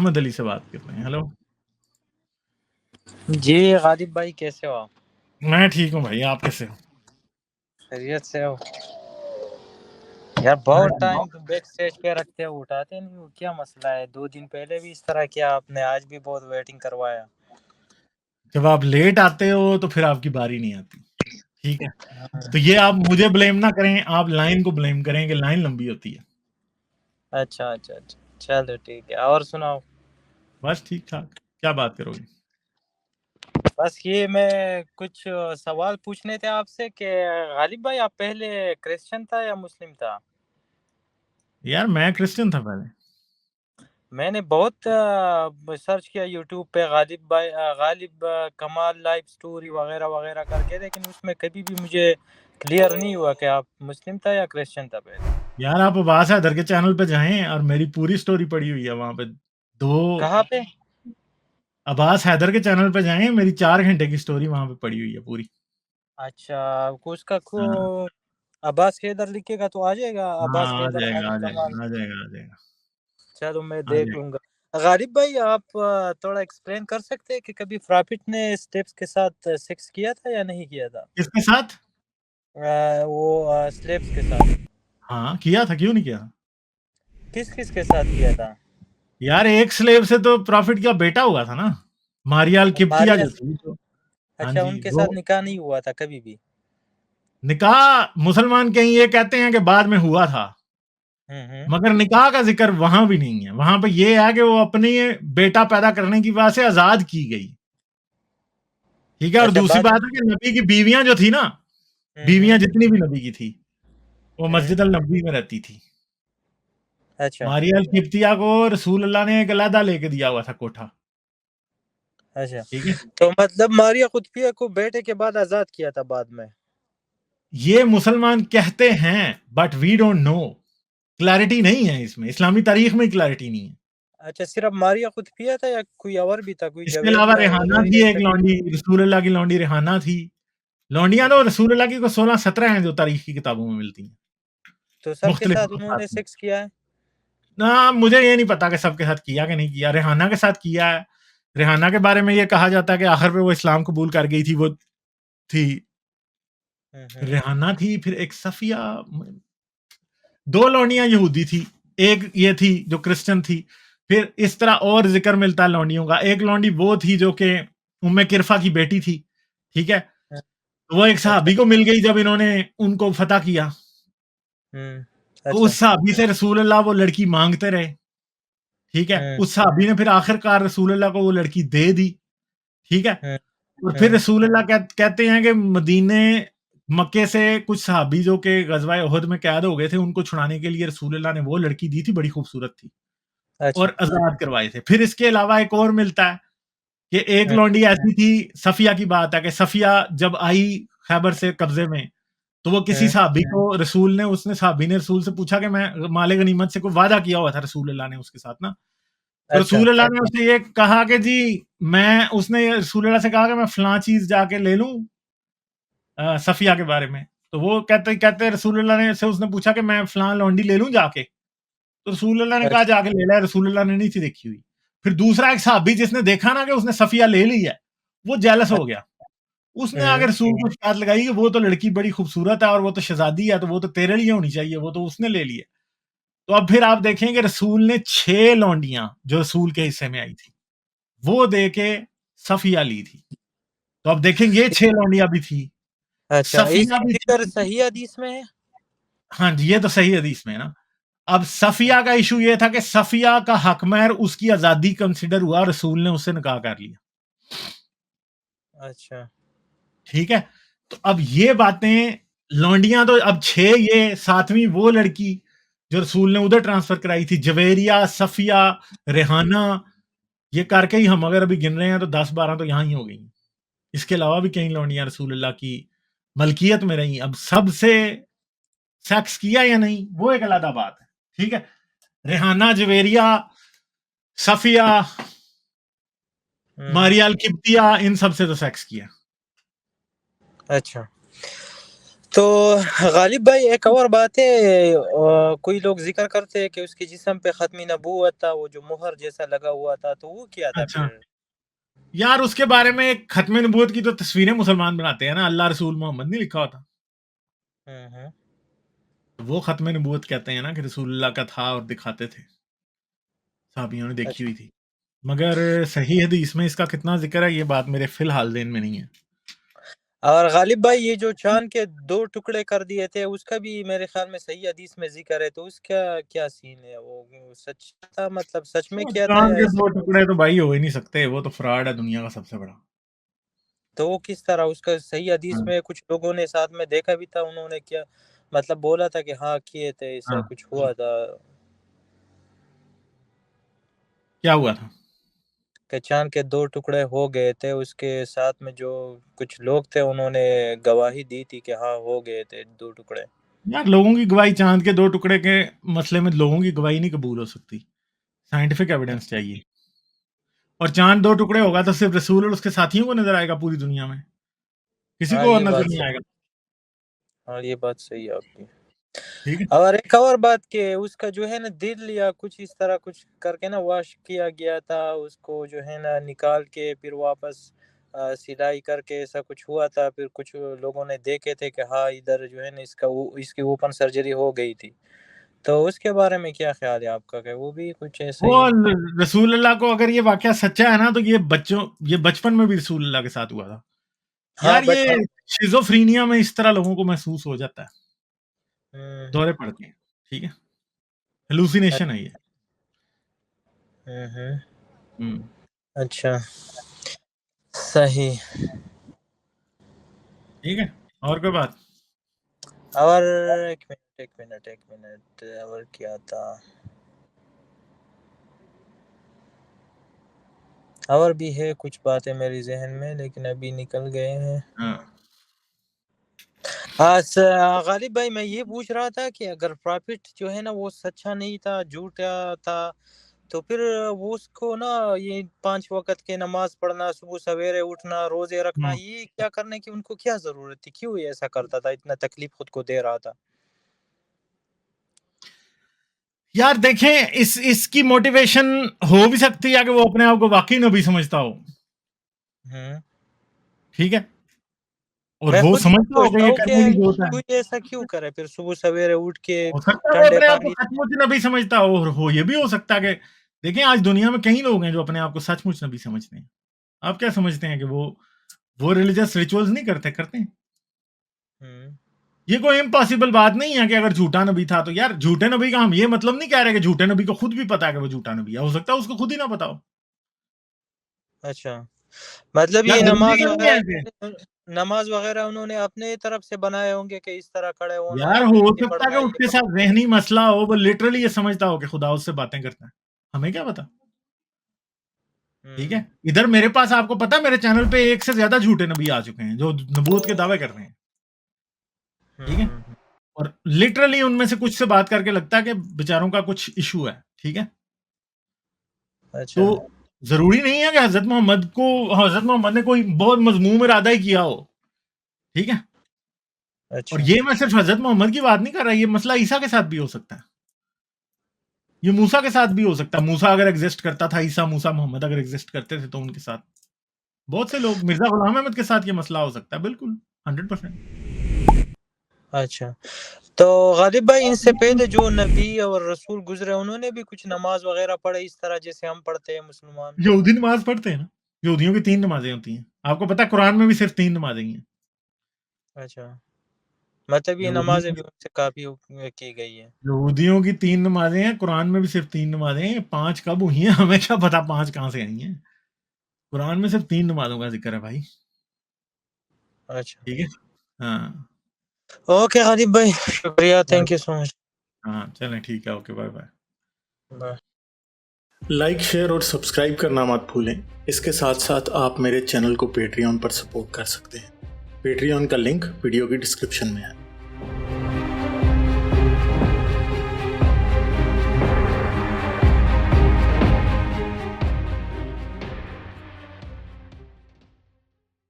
احمد علی سے بات کر رہے ہیں. ہلو جی غالب بھائی کیسے ہو آپ؟ میں ٹھیک ہوں بھائی, آپ کیسے ہو؟ خیریت سے ہو؟ یار بہت ٹائم بیک سٹیج پہ رکھتے ہو, اٹھاتے نہیں ہو, کیا مسئلہ ہے؟ 2 دن پہلے بھی اس طرح کیا آپ نے, آج بھی بہت ویٹنگ کروایا. جب آپ لیٹ آتے ہو تو پھر آپ کی باری نہیں آتی, ٹھیک ہے؟ تو یہ آپ مجھے بلیم نہ کریں, آپ لائن کو بلیم کریں کہ لائن لمبی ہوتی ہے. اچھا اچھا اچھا, چلو ٹھیک ہے. اور سناؤ؟ بس ٹھیک ٹھاک. کیا بات کرو گے؟ بس یہ میں کچھ سوال پوچھنے تھے آپ سے کہ غالب بھائی آپ پہلے کرسچن تھا یا مسلم تھا؟ یار میں کرسچن تھا پہلے. میں نے بہت سرچ کیا یوٹیوب پہ غالب کمال لائف سٹوری وغیرہ وغیرہ کر کے, لیکن اس میں کبھی بھی مجھے کلیئر نہیں ہوا کہ آپ مسلم تھا یا کرسچن تھا پہلے. یار آپ عباس حیدر کے چینل پہ جائیں اور میری پوری سٹوری پڑی ہوئی ہے وہاں پہ. کہاں پہ؟ عباس حیدر کے چینل پہ جائیں, میری 4 گھنٹے کی سٹوری وہاں پہ پڑی ہوئی ہے پوری. اچھا, اس کا ہاں عباس حیدر لکھے گا تو آ جائے گا, ہاں, عباس آ حیدر جائے گا غالب آ جائے کمال. گا آ جائے گا آ جائے گا چلو میں آ دیکھ جائے گا. لوں گا. غالب بھائی آپ تھوڑا ایکسپلین کر سکتے ہیں کہ کبھی پرافٹ نے اسٹیپس کے ساتھ سیکس کیا تھا یا نہیں کیا تھا؟ کس کے ساتھ؟ وہ سلیبس کے ساتھ. ہاں کیا تھا, کیوں نہیں کیا؟ کس کس کے ساتھ کیا تھا؟ یار ایک سلیو سے تو پروفٹ کا بیٹا ہوا تھا نا, ماریال کپتیا ماریا, جو تھی. ہاں اچھا جی, ان کے وہ ساتھ نکاح نہیں ہوا تھا کبھی بھی؟ نکاح مسلمان کہیں یہ کہتے ہیں کہ بعد میں ہوا تھا, مگر نکاح کا ذکر وہاں بھی نہیں ہے. وہاں پہ یہ ہے کہ وہ اپنی بیٹا پیدا کرنے کی وجہ سے آزاد کی گئی, ٹھیک ہے. اور اچھا دوسری بعد بات ہے کہ نبی کی بیویاں جو تھی نا, بیویاں جتنی بھی نبی کی تھی وہ مسجد النبی میں رہتی تھی. اچھا ماریال کپتیا کو رسول اللہ نے ایک علیحدہ لے کے دیا ہوا تھا کوٹھا, اچھا, ٹھیک ہے. تو مطلب ماریا قطبیہ کو بیٹے کے بعد آزاد کیا تھا بعد میں؟ یہ مسلمان کہتے ہیں but we don't know, clarity نہیں ہے اس میں, اسلامی تاریخ میں کلیئرٹی نہیں ہے. اچھا, صرف ماریا قطبیہ تھا یا کوئی اور بھی تھا؟ کوئی اس کے علاوہ جویریہ ریحانہ ہیروئن تھی, ایک ایسا کوئی؟ لونڈی, رسول اللہ کی لونڈی ریحانہ تھی. لونڈیاں تو رسول اللہ کی کو 16-17 ہیں جو تاریخ کی کتابوں میں ملتی ہیں, تو سب کے مختلف ساتھ انہوں نے اوقات میں. سیکس کیا ہے؟ نہ مجھے یہ نہیں پتا کہ سب کے ساتھ کیا کہ نہیں کیا. ریحانہ کے ساتھ کیا ہے. ریحانہ کے بارے میں یہ کہا جاتا ہے کہ آخر پہ وہ اسلام قبول کر گئی تھی. وہ تھی ریحانہ تھی, پھر ایک صفیہ, 2 لونڈیاں یہودی تھی, ایک یہ تھی جو کرسچن تھی. پھر اس طرح اور ذکر ملتا ہے لونڈیوں کا. ایک لونڈی وہ تھی جو کہ ام کرفا کی بیٹی تھی, ٹھیک ہے. وہ ایک اچھا صحابی کو مل گئی جب انہوں نے ان کو فتح کیا, تو اس صحابی سے رسول اللہ وہ لڑکی مانگتے رہے, ٹھیک ہے. اس صحابی نے پھر آخر کار رسول اللہ کو وہ لڑکی دے دی, ٹھیک ہے. اور پھر رسول اللہ کہتے ہیں کہ مدینے مکے سے کچھ صحابی جو کہ غزوہ احد میں قید ہو گئے تھے, ان کو چھڑانے کے لیے رسول اللہ نے وہ لڑکی دی تھی, بڑی خوبصورت تھی, اور آزاد کروائے تھے. پھر اس کے علاوہ ایک اور ملتا ہے کہ ایک لونڈی ایسی تھی, صفیہ کی بات ہے کہ صفیہ جب آئی خیبر سے قبضے میں, تو وہ کسی صحابی کو صحابی نے رسول سے پوچھا کہ میں مال غنیمت سے کوئی وعدہ کیا ہوا تھا رسول اللہ نے اس کے ساتھ نا, تو رسول اللہ نے اسے یہ کہا کہ جی اس نے رسول اللہ سے کہا کہ میں فلاں چیز جا کے لے لوں صفیہ کے بارے میں. تو وہ کہتے رسول اللہ نے اس نے پوچھا کہ میں فلاں لونڈی لے لوں جا کے, تو رسول اللہ نے کہا جا کے لے لیا. رسول اللہ نے نہیں تھی دیکھی ہوئی. پھر دوسرا ایک صحابی جس نے دیکھا نا کہ اس نے صفیہ لے لی ہے, وہ جیلس ہو گیا. اس نے اگر رسول کو شکایت لگائی کہ وہ تو لڑکی بڑی خوبصورت ہے اور وہ تو شہزادی ہے, تو وہ تو تیرے لیے ہونی چاہیے, وہ تو اس نے لے لی ہے. تو اب پھر آپ دیکھیں کہ رسول نے 6 لونڈیاں جو رسول کے حصے میں آئی تھی وہ دے کے صفیہ لی تھی. تو اب دیکھیں یہ 6 لونڈیاں بھی تھی, صفیہ بھی تھی. صحیح حدیث میں ہے؟ ہاں جی, یہ تو صحیح حدیث میں ہے نا. اب صفیہ کا ایشو یہ تھا کہ صفیہ کا حق مہر اس کی آزادی کنسیڈر ہوا, رسول نے اس سے نکاح کر لیا. اچھا ٹھیک ہے. تو اب یہ باتیں لونڈیاں تو اب 6, یہ 7ویں وہ لڑکی جو رسول نے ادھر ٹرانسفر کرائی تھی, جویریہ, صفیہ, ریحانہ, یہ کر کے ہی ہم اگر ابھی گن رہے ہیں تو 10-12 تو یہاں ہی ہو گئی. اس کے علاوہ بھی کئی لونڈیاں رسول اللہ کی ملکیت میں رہی. اب سب سے سیکس کیا یا نہیں وہ ایک علیحدہ بات ہے, ٹھیک ہے. ریحانہ, جویریہ, صفیہ, ماریال کپتیا, ان سب سے تو سیکس کیا. اچھا, تو غالب بھائی ایک اور بات ہے، کوئی لوگ ذکر کرتے ہیں کہ اس کے جسم پہ ختم نبوت تھا، وہ جو مہر جیسا لگا ہوا تھا، تو وہ کیا تھا اچھا پھر؟ یار اس کے بارے میں ایک ختم نبوت کی تو تصویریں مسلمان بناتے ہیں نا، اللہ رسول محمد نہیں لکھا ہوتا، ہوں وہ ختم نبوت کہتے ہیں نا کہ رسول اللہ کا تھا اور دکھاتے تھے، صحابیوں نے دیکھی اچھا ہوئی تھی، مگر صحیح حدیث میں اس کا کتنا ذکر ہے یہ بات میرے فی الحال ذہن میں نہیں ہے۔ اور غالب بھائی یہ جو چاند کے 2 ٹکڑے کر دیے تھے، اس کا بھی میرے خیال میں صحیح حدیث میں ذکر ہے، تو اس کا کیا سین ہے؟ وہ سچ تھا، مطلب سچ میں وہ کیا تھا چاند یا کے ایسے؟ 2 ٹکڑے تو بھائی ہو ہی نہیں سکتے، وہ تو فراڈ ہے دنیا کا سب سے بڑا۔ تو وہ کس طرح؟ اس کا صحیح حدیث ہاں میں کچھ لوگوں نے ساتھ میں دیکھا بھی تھا، انہوں نے کیا مطلب بولا تھا کہ ہاں کیے تھے، ایسا ہاں کچھ ہوا تھا کیا ہوا تھا؟ کہ چاند کے 2 ٹکڑے ہو گئے تھے، اس کے ساتھ میں جو کچھ لوگ تھے انہوں نے گواہی دی تھی کہ ہاں ہو گئے تھے 2 ٹکڑے۔ یار لوگوں کی گواہی چاند کے 2 ٹکڑے کے مسئلے میں لوگوں کی گواہی نہیں قبول ہو سکتی، سائنٹیفک ایویڈنس چاہیے، اور چاند 2 ٹکڑے ہوگا تو صرف رسول اور اس کے ساتھیوں کو نظر آئے گا پوری دنیا میں، کسی ہاں کو اور یہ نظر بات نہیں صحیح، آئے گا، ہاں یہ بات صحیح ہے آپ کی۔ ٹھیک ہے؟ اور ایک اور بات کہ اس کا جو ہے نا دل یا کچھ اس طرح کچھ کر کے نا واش کیا گیا تھا، اس کو جو ہے نا نکال کے پھر واپس سلائی کر کے ایسا کچھ ہوا تھا، پھر کچھ لوگوں نے دیکھے تھے کہ ہاں ادھر جو ہے نا اس کی اوپن سرجری ہو گئی تھی، تو اس کے بارے میں کیا خیال ہے آپ کا کہ وہ بھی کچھ ایسا وہ ہی ہے؟ رسول اللہ کو اگر یہ واقعہ سچا ہے نا تو یہ بچپن میں بھی رسول اللہ کے ساتھ ہوا تھا، ہاں یار یہ بچپن شیزوفرینیا میں اس طرح لوگوں کو محسوس ہو جاتا ہے، ہوں دورے پڑتے ہیں، ٹھیک ہے، ہیلوسینیشن ہے یہ۔ ہوں ہم، اچھا صحیح۔ ٹھیک ہے، اور کوئی بات؟ اور ایک منٹ اور کیا تھا؟ اور بھی ہے کچھ باتیں میری ذہن میں لیکن ابھی نکل گئے ہیں۔ ہاں غالب بھائی میں یہ پوچھ رہا تھا کہ اگر پرافٹ جو ہے نا وہ سچا نہیں تھا، جھوٹا تھا، تو پھر وہ اس کو نا یہ 5 وقت کے نماز پڑھنا، صبح سویرے اٹھنا، روزے رکھنا، ہاں یہ کیا کرنے کی ان کو کیا ضرورت تھی؟ کیوں یہ ایسا کرتا تھا، اتنا تکلیف خود کو دے رہا تھا؟ یار دیکھیں اس کی موٹیویشن ہو بھی سکتی ہے کہ وہ اپنے آپ کو واقعی نبی سمجھتا ہو، ہوں ٹھیک ہے، اور میں وہ خود یہ سمجھتا ہو کہ سوچتا یہ ہوں کہ کرنے کی ضرورت ہے، کوئی ایسا کیوں کرے پھر صبح سویرے اٹھ کے ہو سکتا ہے وہ ٹھنڈے اپنے آپ کو پانی سچ مچ نبی سمجھتا ہو، اور ہو یہ بھی ہو سکتا ہے کہ دیکھیں آج دنیا میں کئی لوگ ہیں جو اپنے آپ کو سچ مچ نبی سمجھتے ہیں، آپ کیا سمجھتے ہیں کہ وہ ریلیجس ریچولز نہیں کرتے ہیں؟ ہوں یہ کوئی امپاسبل بات نہیں ہے کہ اگر جھوٹا نبی تھا تو یار جھوٹے نبی کا ہم یہ مطلب نہیں کہہ رہے کہ جھوٹے نبی کو خود بھی پتا ہے کہ وہ جھوٹا نبی ہے، ہو سکتا ہے اس کو خود ہی نہ پتا ہو، اچھا مطلب یار یہ ضروری تو نہیں ہے کہ نماز وغیرہ انہوں نے اپنے طرف سے بنائے ہوں گے کہ اس طرح کھڑے ہونا ہے، یار پھر ہو یہ سکتا ہے پڑھنا کہ ہے، اس یہ کے پڑھنا ساتھ ذہنی مسئلہ ہو، وہ لٹرلی یہ سمجھتا ہو کہ خدا اس سے باتیں کرتا ہے، ہمیں کیا پتا، ٹھیک ہے، ہے۔ ادھر میرے پاس آپ کو پتا میرے چینل پہ 1 سے زیادہ جھوٹے نبی آ چکے ہیں جو نبوت کے دعوے کر رہے ہیں، ٹھیک ہے، اور لٹرلی ان میں سے کچھ سے بات کر کے لگتا ہے کہ بیچاروں کا کچھ ایشو ہے، ٹھیک ہے، اچھا تو ضروری نہیں ہے کہ حضرت محمد نے کوئی بہت مذموم ارادہ ہی کیا ہو، ٹھیک ہے، اور اچھا یہ میں صرف حضرت محمد کی بات نہیں کر رہا، یہ مسئلہ عیسیٰ کے ساتھ بھی ہو سکتا ہے، یہ موسیٰ کے ساتھ بھی ہو سکتا ہے، موسیٰ اگر ایگزسٹ کرتا تھا، عیسیٰ موسیٰ محمد اگر ایگزسٹ کرتے تھے تو ان کے ساتھ بہت سے لوگ، مرزا غلام احمد کے ساتھ یہ مسئلہ ہو سکتا ہے، بالکل 100%۔ اچھا تو غالب بھائی ان سے پہلے جو نبی اور رسول گزرے انہوں نے بھی کچھ نماز وغیرہ پڑھے اس طرح جیسے ہم پڑھتے ہیں مسلمان؟ یہودی نماز پڑھتے ہیں نا، یہودیوں کی 3 نمازیں ہوتی ہیں، آپ کو پتا قرآن میں بھی صرف 3 نمازیں ہی ہیں، اچھا مطلب یہ نمازیں یہودیوں بھی ان سے کافی کی گئی ہیں؟ یہودیوں کی 3 نمازیں ہیں، قرآن میں بھی صرف 3 نمازیں ہیں، 5 کب ہوئی ہیں ہمیں کیا پتا 5 کہاں سے آئی ہیں، قرآن میں صرف 3 نمازوں کا ذکر ہے بھائی، اچھا ٹھیک ہے، ہاں اوکے غالب بھائی شکریہ، تھینک یو سو مچ، ہاں چلیں ٹھیک ہے، okay bye bye. Bye. Like share اور سبسکرائب کرنا مت بھولیں، اس کے ساتھ ساتھ آپ میرے چینل کو پیٹریون پر سپورٹ کر سکتے ہیں، پیٹریون کا لنک ویڈیو کی ڈسکرپشن میں ہے۔